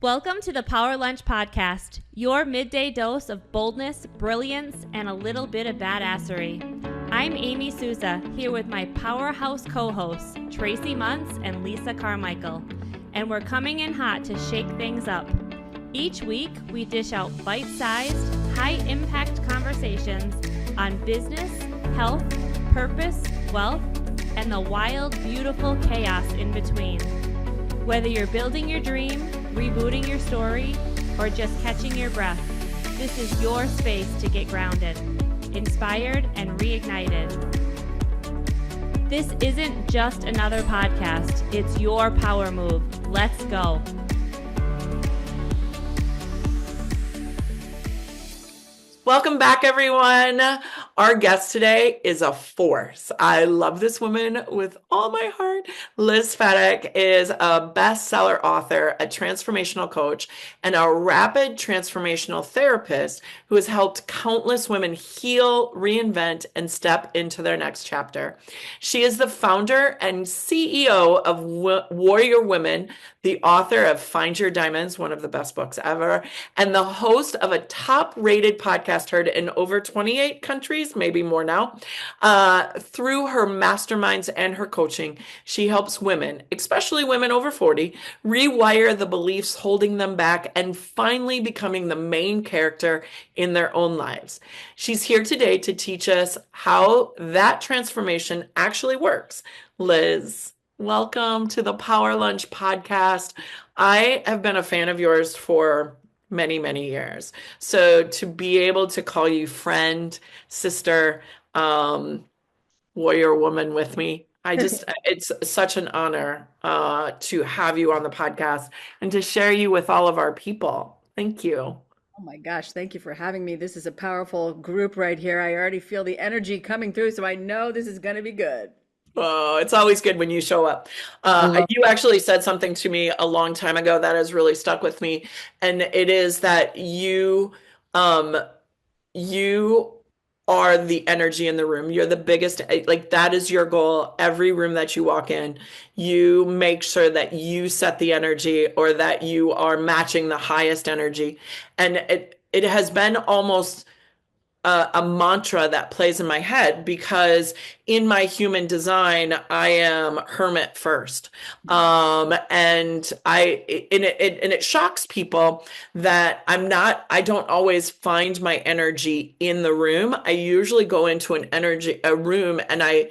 Welcome to the Power Lunch Podcast, your midday dose of boldness, brilliance, and a little bit of badassery. I'm Amy Sousa, here with my powerhouse co-hosts, Tracie Munce and Lisa Carmichael, and we're coming in hot to shake things up. Each week, we dish out bite-sized, high-impact conversations on business, health, purpose, wealth, and the wild, beautiful chaos in between. Whether you're building your dream, rebooting your story, or just catching your breath, this is your space to get grounded, inspired, and reignited. This isn't just another podcast, it's your power move. Let's go. Welcome back, everyone. Our guest today is a force. I love this woman with all my heart. Liz Svatek is a bestseller author, a transformational coach, and a rapid transformational therapist who has helped countless women heal, reinvent, and step into their next chapter. She is the founder and CEO of Warrior Women, the author of Find Your Diamonds, one of the best books ever, and the host of a top-rated podcast heard in over 28 countries, maybe more now. Through her masterminds and her coaching, she helps women, especially women over 40, rewire the beliefs holding them back and finally becoming the main character in their own lives. She's here today to teach us how that transformation actually works. Liz, welcome to the Power Lunch Podcast. I have been a fan of yours for many, many years. So to be able to call you friend, sister, warrior woman with me, it's such an honor to have you on the podcast and to share you with all of our people. Thank you. Oh my gosh, thank you for having me. This is a powerful group right here. I already feel the energy coming through, so I know this is going to be good. Oh, it's always good when you show up. You actually said something to me a long time ago that has really stuck with me. And it is that you are the energy in the room. You're the biggest, like that is your goal. Every room that you walk in, you make sure that you set the energy or that you are matching the highest energy. And it has been almost a mantra that plays in my head because in my human design, I am hermit first. And it shocks people that I don't always find my energy in the room. I usually go into a room and I,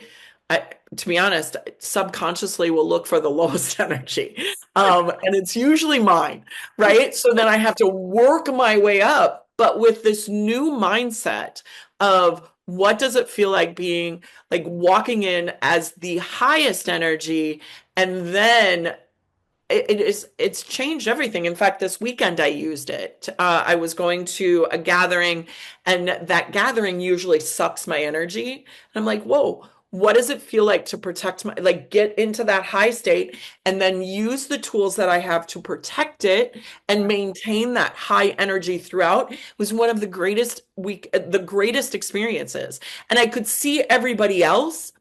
to be honest, subconsciously will look for the lowest energy. And it's usually mine, right? So then I have to work my way up. But with this new mindset of what does it feel like being like walking in as the highest energy, and then it's changed everything. In fact, this weekend I used it. I was going to a gathering, and that gathering usually sucks my energy. And I'm like, whoa. What does it feel like to protect get into that high state and then use the tools that I have to protect it and maintain that high energy throughout? It was one of the greatest experiences. And I could see everybody else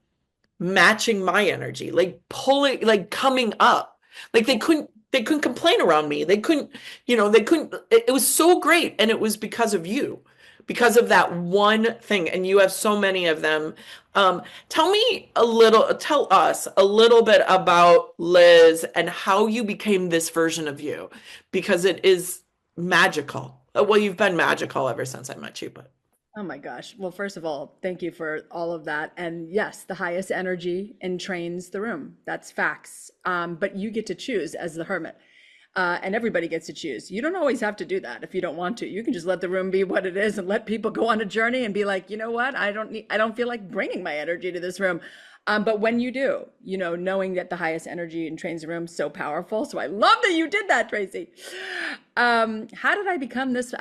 matching my energy, like pulling, like coming up, like they couldn't complain around me. It was so great. And it was because of you. Because of that one thing, and you have so many of them. Tell us a little bit about Liz and how you became this version of you, because it is magical. Well, you've been magical ever since I met you, but. Oh my gosh. Well, first of all, thank you for all of that. And yes, the highest energy entrains the room. That's facts. But you get to choose as the hermit. And everybody gets to choose. You don't always have to do that if you don't want to. You can just let the room be what it is and let people go on a journey and be like, you know what? I don't feel like bringing my energy to this room. But when you do, knowing that the highest energy entrains the room, so powerful. So I love that you did that, Tracie. How did I become this?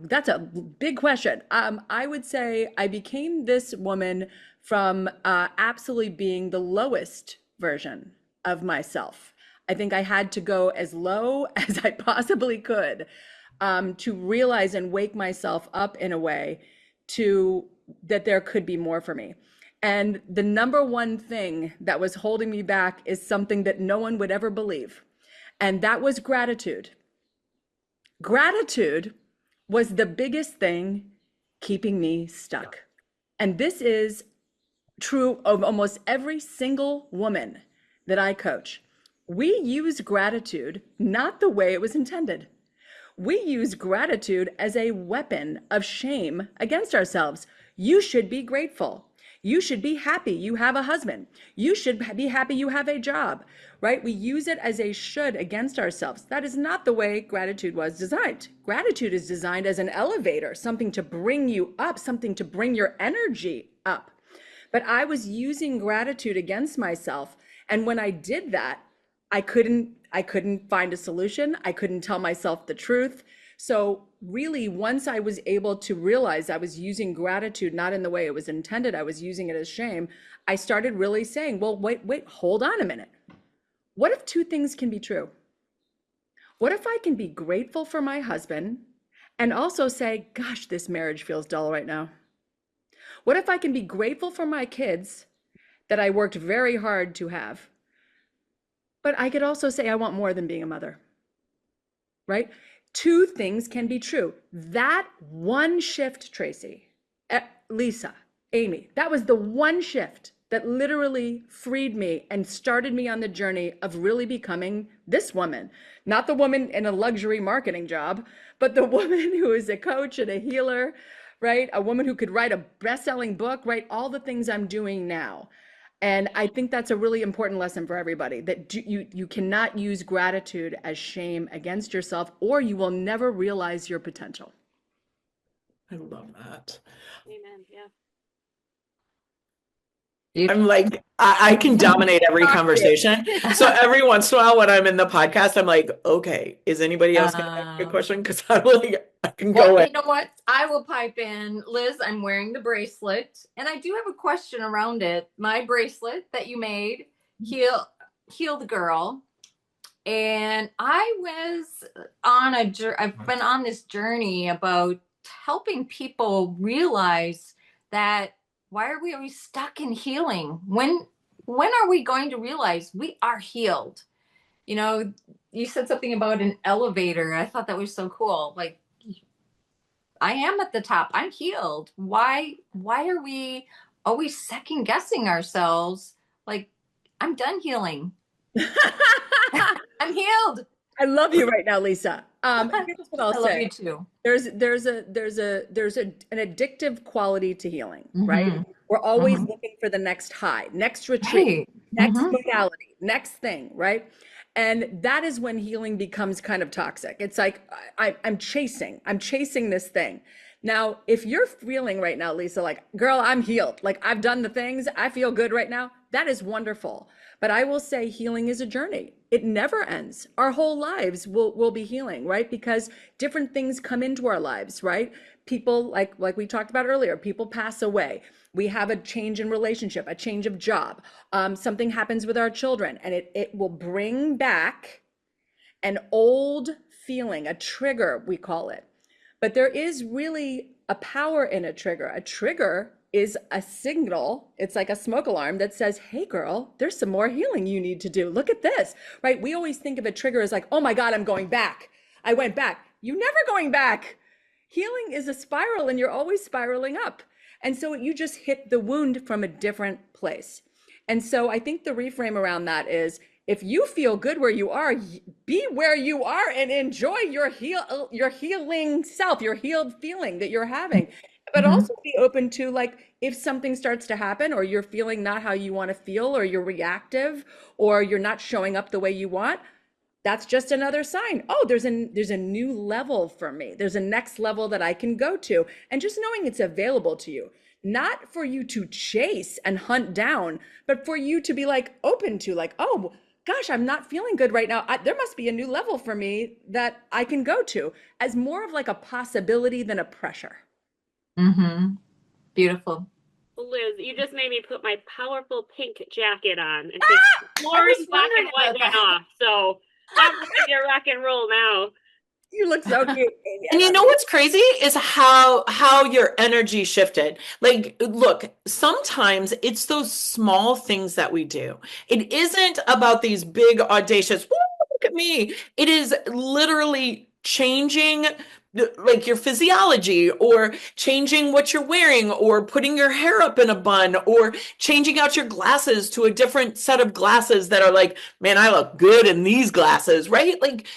That's a big question. I would say I became this woman from absolutely being the lowest version of myself. I think I had to go as low as I possibly could to realize and wake myself up in a way that there could be more for me. And the number one thing that was holding me back is something that no one would ever believe. And that was gratitude. Gratitude was the biggest thing keeping me stuck. And this is true of almost every single woman that I coach. We use gratitude not the way it was intended. We use gratitude as a weapon of shame against ourselves. You should be grateful. You should be happy you have a husband. You should be happy you have a job, right? We use it as a should against ourselves. That is not the way gratitude was designed. Gratitude is designed as an elevator, something to bring you up, something to bring your energy up. But I was using gratitude against myself. And when I did that, I couldn't find a solution. I couldn't tell myself the truth. So really, once I was able to realize I was using gratitude not in the way it was intended, I was using it as shame, I started really saying, well, wait, hold on a minute. What if two things can be true? What if I can be grateful for my husband and also say, gosh, this marriage feels dull right now? What if I can be grateful for my kids that I worked very hard to have? But I could also say I want more than being a mother, right? Two things can be true. That one shift, Tracie, Lisa, Amy, that was the one shift that literally freed me and started me on the journey of really becoming this woman. Not the woman in a luxury marketing job, but the woman who is a coach and a healer, right? A woman who could write a best-selling book, right? All the things I'm doing now. And I think that's a really important lesson for everybody, that you cannot use gratitude as shame against yourself, or you will never realize your potential. I love that. Amen. Yeah. I'm like, I can dominate every conversation. So every once in a while when I'm in the podcast, I'm like, okay, is anybody else going to ask a question? Because I'm like, I can go in. You know what? I will pipe in. Liz, I'm wearing the bracelet, and I do have a question around it. My bracelet that you made, Heal the Girl. And I was on I've been on this journey about helping people realize that why are we always stuck in healing? When are we going to realize we are healed? You know, you said something about an elevator. I thought that was so cool. Like, I am at the top. I'm healed. Why are we always second guessing ourselves? Like, I'm done healing. I'm healed. I love you right now, Lisa. Here's what I'll say. I love you too. There's an addictive quality to healing, right? We're always looking for the next high, next retreat, next modality, next thing, right? And that is when healing becomes kind of toxic. It's like, I'm chasing this thing. Now, if you're feeling right now, Lisa, like, girl, I'm healed. Like, I've done the things, I feel good right now. That is wonderful. But I will say healing is a journey. It never ends. Our whole lives will be healing, right? Because different things come into our lives, right? People, like we talked about earlier, people pass away. We have a change in relationship, a change of job. Something happens with our children, and it will bring back an old feeling, a trigger, we call it. But there is really a power in a trigger. A trigger is a signal. It's like a smoke alarm that says, hey girl, there's some more healing you need to do. Look at this, right? We always think of a trigger as like, oh my God, I'm going back. I went back. You're never going back. Healing is a spiral, and you're always spiraling up. And so you just hit the wound from a different place. And so I think the reframe around that is, if you feel good where you are, be where you are and enjoy your healing self, your healed feeling that you're having. But also be open to, like, if something starts to happen, or you're feeling not how you want to feel, or you're reactive, or you're not showing up the way you want, that's just another sign. Oh, there's a new level for me. There's a next level that I can go to. And just knowing it's available to you, not for you to chase and hunt down, but for you to be like open to, like, oh gosh, I'm not feeling good right now. There must be a new level for me that I can go to, as more of like a possibility than a pressure. Beautiful. Liz, you just made me put my powerful pink jacket on, and Lori's black and white went off. So I'm ready to rock and roll now. You look so cute. And you know what's crazy is how your energy shifted. Like, look, sometimes it's those small things that we do. It isn't about these big audacious, woo, look at me. It is literally changing like your physiology, or changing what you're wearing, or putting your hair up in a bun, or changing out your glasses to a different set of glasses that are like, man, I look good in these glasses, right? Like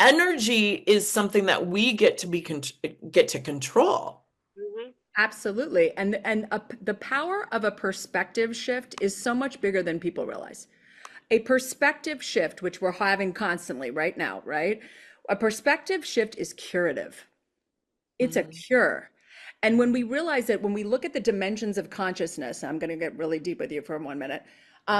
energy is something that we get to control. Absolutely. The power of a perspective shift is so much bigger than people realize. A perspective shift, which we're having constantly right now, right? A perspective shift is curative. It's a cure. And when we realize that, when we look at the dimensions of consciousness, I'm going to get really deep with you for 1 minute.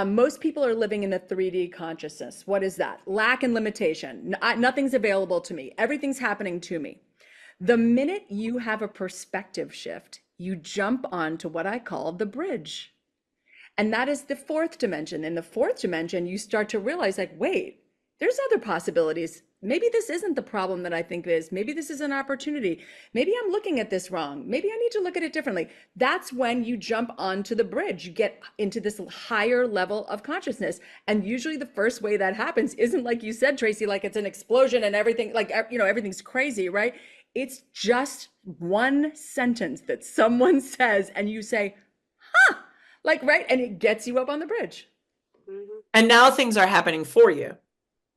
Most people are living in a 3D consciousness. What is that? Lack and limitation. Nothing's available to me. Everything's happening to me. The minute you have a perspective shift, you jump onto what I call the bridge. And that is the fourth dimension. In the fourth dimension, you start to realize, like, wait, there's other possibilities. Maybe this isn't the problem that I think it is. Maybe this is an opportunity. Maybe I'm looking at this wrong. Maybe I need to look at it differently. That's when you jump onto the bridge. You get into this higher level of consciousness. And usually the first way that happens isn't, like you said, Tracie, like it's an explosion and everything, like, you know, everything's crazy, right? It's just one sentence that someone says and you say, huh, like, right? And it gets you up on the bridge. And now things are happening for you.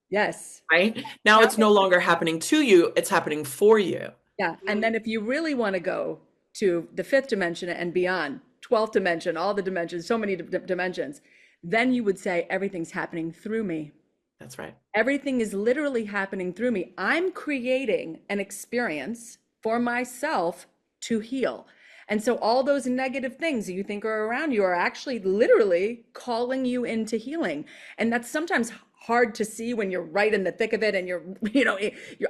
Yes. Right? Now it's no longer happening to you, it's happening for you. Yeah. And then if you really want to go to the fifth dimension and beyond, 12th dimension, all the dimensions, so many dimensions, then you would say everything's happening through me. That's right. Everything is literally happening through me. I'm creating an experience for myself to heal. And so all those negative things you think are around you are actually literally calling you into healing. And that's sometimes hard to see when you're right in the thick of it, and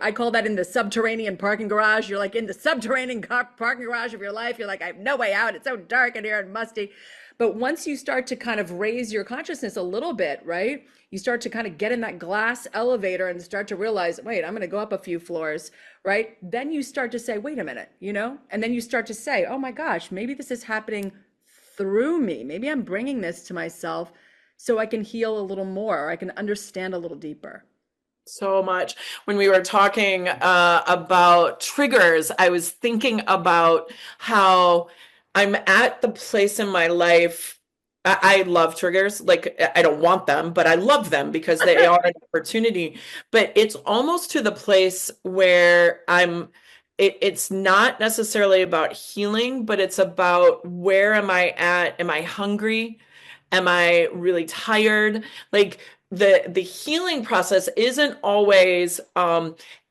I call that in the subterranean parking garage. You're like in the subterranean parking garage of your life. You're like, I have no way out. It's so dark in here and musty. But once you start to kind of raise your consciousness a little bit, right? You start to kind of get in that glass elevator and start to realize, wait, I'm going to go up a few floors, right? Then you start to say, wait a minute, and then you start to say, oh my gosh, maybe this is happening through me. Maybe I'm bringing this to myself so I can heal a little more, or I can understand a little deeper. So much. When we were talking about triggers, I was thinking about how I'm at the place in my life. I love triggers. Like, I don't want them, but I love them because they are an opportunity. But it's almost to the place where it's not necessarily about healing, but it's about, where am I at? Am I hungry? Am I really tired? Like, the healing process isn't always,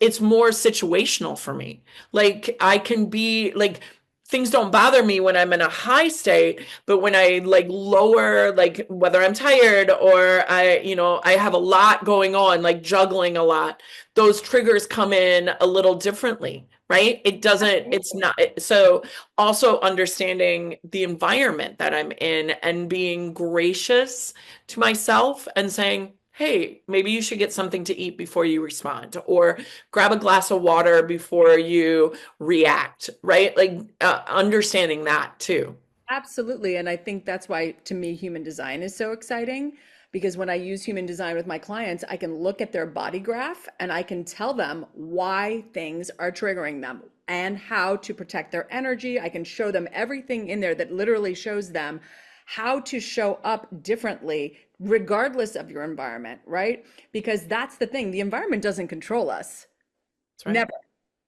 it's more situational for me. Like, I can be like, things don't bother me when I'm in a high state, but when I like lower, like whether I'm tired or I have a lot going on, like juggling a lot, those triggers come in a little differently, right? It's not. So also understanding the environment that I'm in and being gracious to myself and saying, hey, maybe you should get something to eat before you respond, or grab a glass of water before you react, right? Like understanding that too. Absolutely. And I think that's why, to me, human design is so exciting, because when I use human design with my clients, I can look at their body graph and I can tell them why things are triggering them and how to protect their energy. I can show them everything in there that literally shows them how to show up differently regardless of your environment, right? Because that's the thing. The environment doesn't control us. That's right. Never.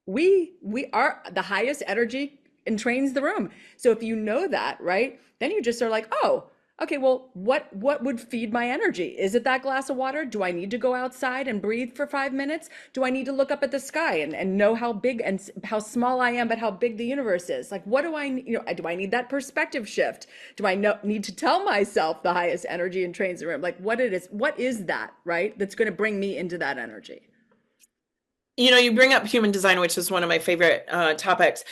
We are the highest energy entrains the room. So if you know that, right, then you just are like, oh, okay, well, what would feed my energy? Is it that glass of water? Do I need to go outside and breathe for 5 minutes? Do I need to look up at the sky and know how big and how small I am, but how big the universe is? Like, what do I need that perspective shift? Do I need to tell myself the highest energy entrains the room? Like, what is that, right? That's going to bring me into that energy. You bring up human design, which is one of my favorite topics.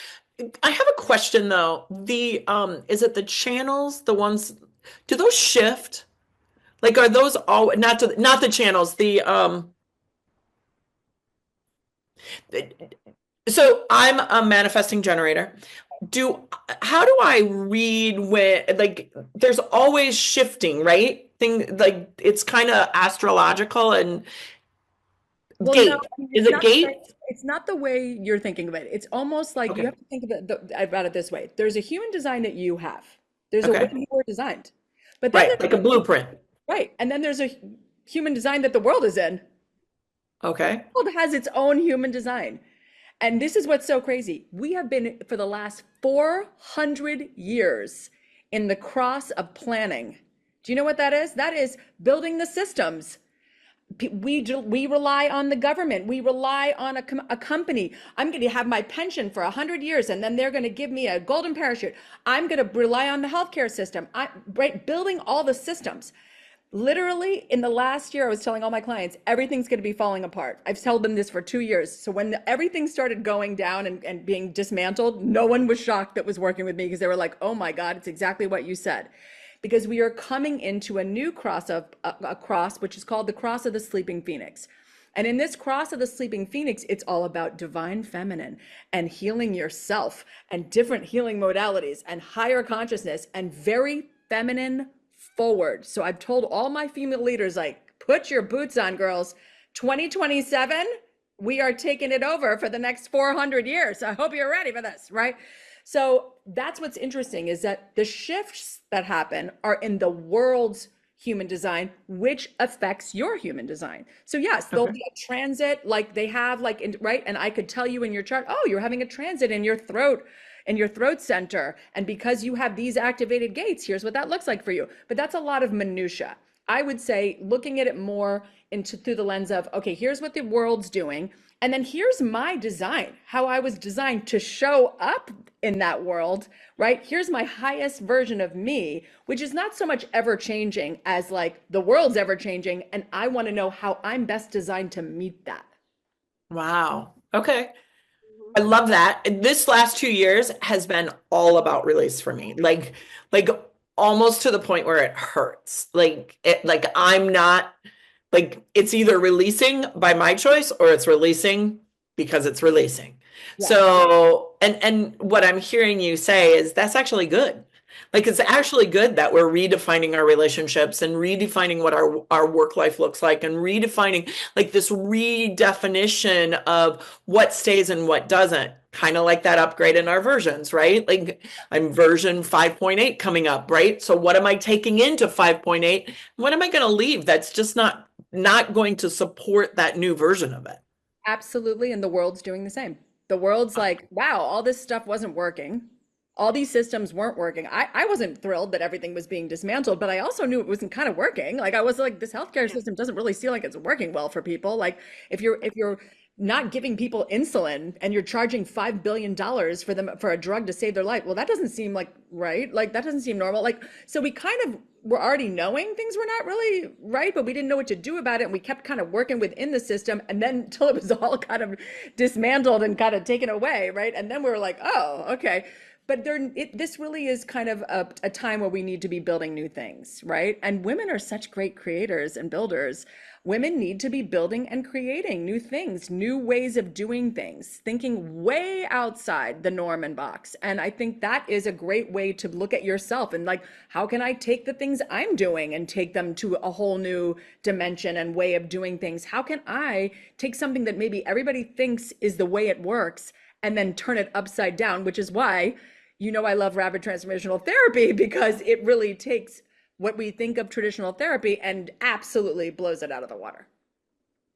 I have a question though. Is it the channels, the ones, do those shift? Like, are those all, not the channels, so I'm a manifesting generator. How do I read when, like, there's always shifting, right? Like, it's kind of astrological, and Well, no, Gate. I mean, Is it gate? it's not the way you're thinking of it. It's almost like you Okay. have to think of it about it this way. There's a human design that you have. There's a way Okay. you were designed. But then Right. Like a blueprint. right. And then there's a human design that the world is in. Okay. The world has its own human design. And this is what's so crazy. We have been for the last 400 years in the cross of planning. Do you know what that is? That is building the systems. We rely on the government. We rely on a company. I'm going to have my pension for 100 years, and then they're going to give me a golden parachute. I'm going to rely on the healthcare system. Building all the systems. Literally, in the last year, I was telling all my clients, everything's going to be falling apart. I've told them this for 2 years. So when everything started going down and being dismantled, no one was shocked that was working with me because they were like, oh my God, it's exactly what you said. Because we are coming into a new cross which is called the cross of the sleeping phoenix. And in this cross of the sleeping phoenix, it's all about divine feminine and healing yourself and different healing modalities and higher consciousness and very feminine forward. So I've told all my female leaders, like, put your boots on, girls. 2027, we are taking it over for the next 400 years. I hope you're ready for this, right? So that's what's interesting, is that the shifts that happen are in the world's human design, which affects your human design. So yes, there'll be a transit like they have, right? And I could tell you in your chart, oh, you're having a transit in your throat center. And because you have these activated gates, here's what that looks like for you. But that's a lot of minutia. I would say looking at it more through the lens of, okay, here's what the world's doing. And then here's my design, how I was designed to show up in that world, right? Here's my highest version of me, which is not so much ever changing as like the world's ever changing. And I want to know how I'm best designed to meet that. Wow. Okay. I love that. This last 2 years has been all about release for me. Like almost to the point where it hurts. I'm not, like, it's either releasing by my choice or it's releasing because it's releasing. Yeah. So, and what I'm hearing you say is that's actually good. Like, it's actually good that we're redefining our relationships and redefining what our work life looks like, and redefining like this redefinition of what stays and what doesn't. Kind of like that upgrade in our versions, right? Like, I'm version 5.8 coming up, right? So what am I taking into 5.8? What am I going to leave that's just not going to support that new version of it? Absolutely. And the world's doing the same. The world's like, wow, all this stuff wasn't working. All these systems weren't working. I wasn't thrilled that everything was being dismantled, but I also knew it wasn't kind of working. Like, I was like, this healthcare system doesn't really seem like it's working well for people. Like, if you're not giving people insulin and you're charging $5 billion for a drug to save their life, well, that doesn't seem like right. Like, that doesn't seem normal. Like, so we kind of were already knowing things were not really right, but we didn't know what to do about it. And we kept kind of working within the system, and then until it was all kind of dismantled and kind of taken away, right? And then we were like, oh, okay. But this really is kind of a time where we need to be building new things, right? And women are such great creators and builders. Women need to be building and creating new things, new ways of doing things, thinking way outside the norm and box. And I think that is a great way to look at yourself and like, how can I take the things I'm doing and take them to a whole new dimension and way of doing things? How can I take something that maybe everybody thinks is the way it works and then turn it upside down, which is why I love rapid transformational therapy, because it really takes what we think of traditional therapy and absolutely blows it out of the water.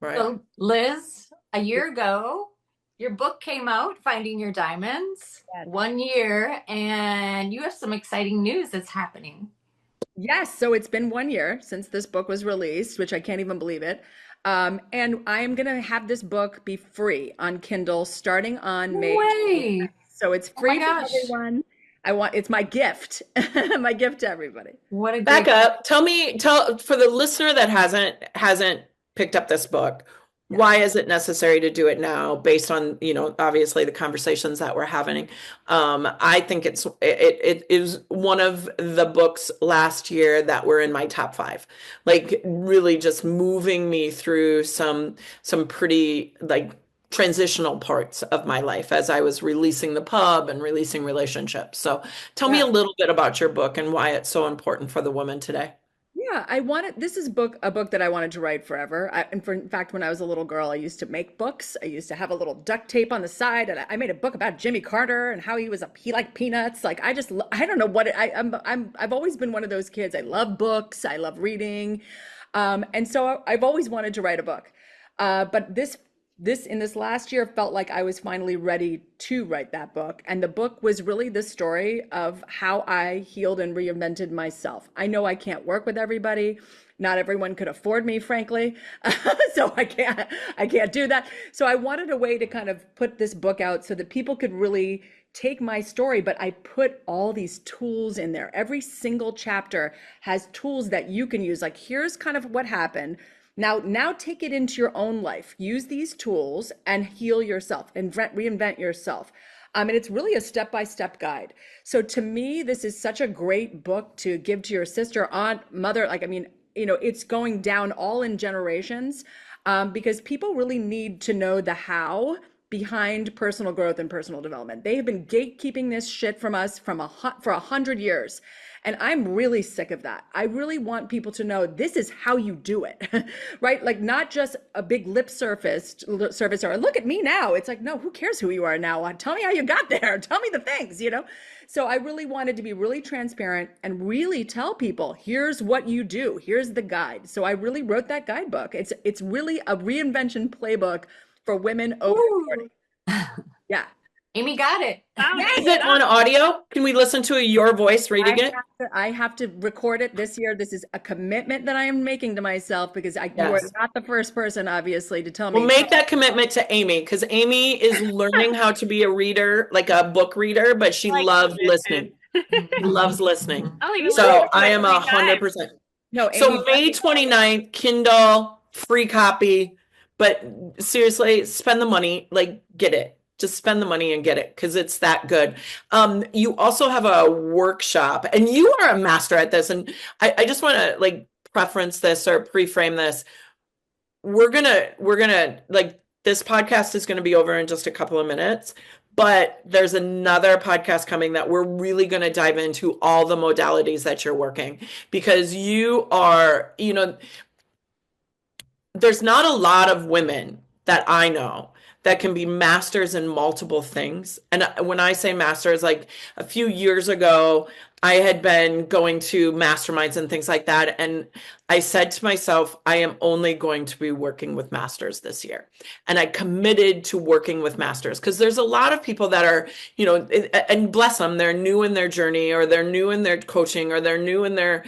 Right. So, Liz, a year ago, your book came out, Finding Your Diamonds, 1 year, and you have some exciting news that's happening. Yes. So it's been 1 year since this book was released, which I can't even believe it. And I am going to have this book be free on Kindle starting on May 20th. So it's free for everyone. It's my gift, my gift to everybody. What a Back up. Tell for the listener that hasn't picked up this book, why is it necessary to do it now based on, obviously the conversations that we're having? I think it is one of the books last year that were in my top 5, like really just moving me through some pretty like transitional parts of my life as I was releasing the pub and releasing relationships. So tell me a little bit about your book and why it's so important for the woman today. Yeah, this is a book that I wanted to write forever. In fact, when I was a little girl, I used to make books. I used to have a little duct tape on the side, and I made a book about Jimmy Carter and how he liked peanuts. Like I don't know what I've always been one of those kids. I love books. I love reading. And so I've always wanted to write a book. But this last year felt like I was finally ready to write that book. And the book was really the story of how I healed and reinvented myself. I know I can't work with everybody. Not everyone could afford me, frankly. So I can't do that. So I wanted a way to kind of put this book out so that people could really take my story, but I put all these tools in there. Every single chapter has tools that you can use. Like, here's kind of what happened. Now take it into your own life. Use these tools and heal yourself and reinvent yourself. And it's really a step-by-step guide. So to me, this is such a great book to give to your sister, aunt, mother. Like, I mean, it's going down all in generations, because people really need to know the how behind personal growth and personal development. They have been gatekeeping this shit from us for 100 years. And I'm really sick of that. I really want people to know this is how you do it, right? Like, not just a big lip service or look at me now. It's like, no, who cares who you are now? Tell me how you got there. Tell me the things, So I really wanted to be really transparent and really tell people, here's what you do. Here's the guide. So I really wrote that guidebook. It's really a reinvention playbook for women over 40. Yeah. Amy got it. Is it on audio? Can we listen to your voice reading it? I have to record it this year. This is a commitment that I am making to myself, because you are not the first person, obviously, to tell me. Well, make that commitment to Amy, because Amy is learning how to be a reader, like a book reader, but she loves listening. She loves listening. So I am 100%. No, so May 29th, Kindle, free copy, but seriously, spend the money, like, get it. Just spend the money and get it, because it's that good. You also have a workshop, and you are a master at this. And I just want to like preference this or pre-frame this. We're gonna like, this podcast is going to be over in just a couple of minutes, but there's another podcast coming that we're really going to dive into all the modalities that you're working, because you are, there's not a lot of women that I know that can be masters in multiple things. And when I say masters, like a few years ago, I had been going to masterminds and things like that. And I said to myself, I am only going to be working with masters this year. And I committed to working with masters, because there's a lot of people that are, and bless them, they're new in their journey, or they're new in their coaching, or they're new in their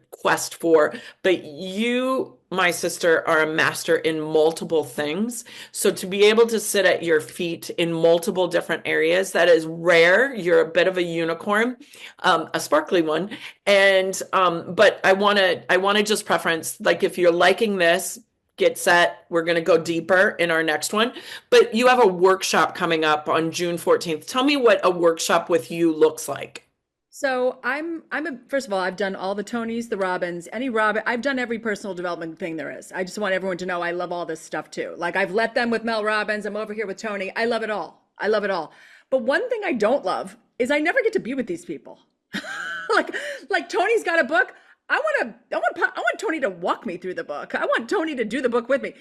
quest for, but you, my sister, are a master in multiple things. So to be able to sit at your feet in multiple different areas, that is rare. You're a bit of a unicorn, a sparkly one. And but I want to just preference, like, if you're liking this, get set. We're going to go deeper in our next one. But you have a workshop coming up on June 14th. Tell me what a workshop with you looks like. So first of all, I've done all the Tonys, the Robins, I've done every personal development thing there is. I just want everyone to know I love all this stuff too. Like, I've let them with Mel Robbins. I'm over here with Tony. I love it all. I love it all. But one thing I don't love is I never get to be with these people. like Tony's got a book. I want Tony to walk me through the book. I want Tony to do the book with me.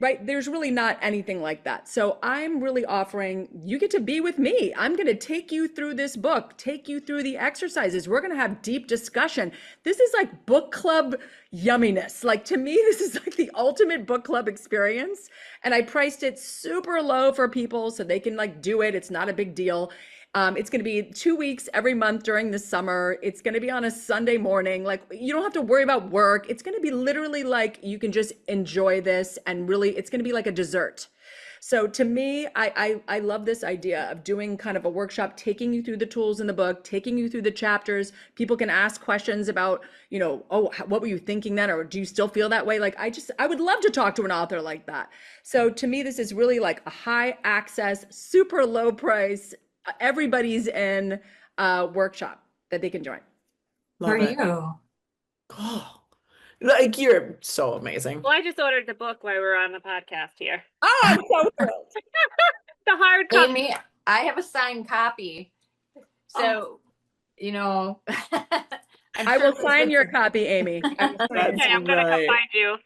Right? There's really not anything like that. So I'm really offering, you get to be with me. I'm going to take you through this book, take you through the exercises. We're going to have deep discussion. This is like book club yumminess. Like, to me, this is like the ultimate book club experience. And I priced it super low for people so they can like do it. It's not a big deal. It's going to be 2 weeks every month during the summer. It's going to be on a Sunday morning. Like, you don't have to worry about work. It's going to be literally like, you can just enjoy this, and really, it's going to be like a dessert. So to me, I love this idea of doing kind of a workshop, taking you through the tools in the book, taking you through the chapters. People can ask questions about, oh, what were you thinking then? Or do you still feel that way? Like, I would love to talk to an author like that. So to me, this is really like a high access, super low price, everybody's in workshop that they can join. For you. Oh, like, you're so amazing. Well, I just ordered the book while we were on the podcast here. Oh, I'm so thrilled. The hard copy. Amy, I have a signed copy. So, I will sign your copy, Amy. I will sign That's your- Okay, I'm gonna come right. find you.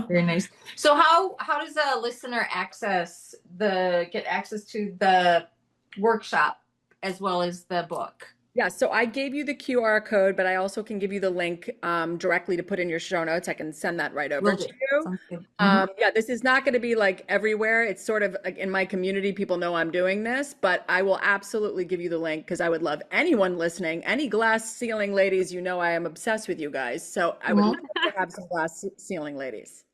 Very nice. So how does a listener get access to the workshop as well as the book? Yeah, so I gave you the QR code, but I also can give you the link directly to put in your show notes. I can send that right over Will to do. you. Sounds good. Yeah, this is not going to be like everywhere. It's sort of like in my community, people know I'm doing this, but I will absolutely give you the link because I would love anyone listening, any glass ceiling ladies, you know I am obsessed with you guys. So I would love to have some glass ceiling ladies.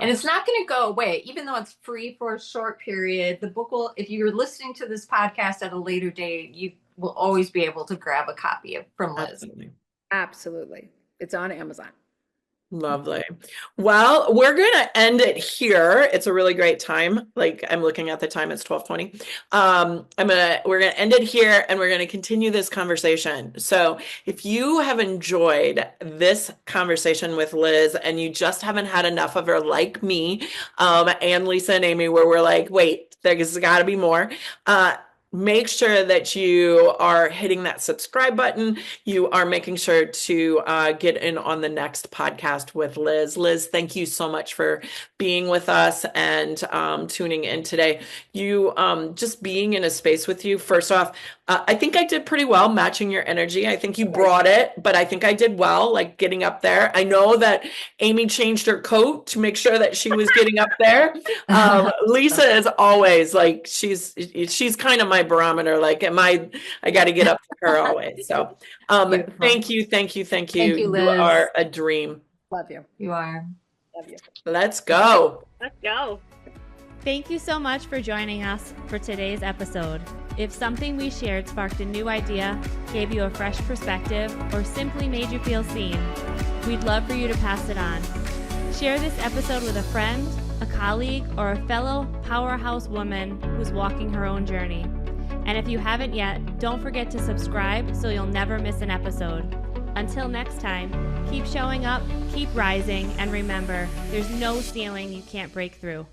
And it's not going to go away, even though it's free for a short period. The book will, if you're listening to this podcast at a later date, you will always be able to grab a copy from Liz. Absolutely. Absolutely. It's on Amazon. Lovely. Well, we're going to end it here. It's a really great time. Like I'm looking at the time, it's 12:20. We're going to end it here and we're going to continue this conversation. So if you have enjoyed this conversation with Liz and you just haven't had enough of her like me, and Lisa and Amy, where we're like, wait, there's got to be more. Make sure that you are hitting that subscribe button. You are making sure to get in on the next podcast with Liz. Liz, thank you so much for being with us and tuning in today. You just being in a space with you. First off, I think I did pretty well matching your energy. I think you brought it, but I think I did well, like getting up there. I know that Amy changed her coat to make sure that she was getting up there. Lisa is always like, she's kind of my barometer. Like, I got to get up to her always. So thank you. Thank you, You Liz. are a dream. Love you. You are. Love you. Let's go. Let's go. Thank you so much for joining us for today's episode. If something we shared sparked a new idea, gave you a fresh perspective, or simply made you feel seen, we'd love for you to pass it on. Share this episode with a friend, a colleague, or a fellow powerhouse woman who's walking her own journey. And if you haven't yet, don't forget to subscribe so you'll never miss an episode. Until next time, keep showing up, keep rising, and remember, there's no ceiling you can't break through.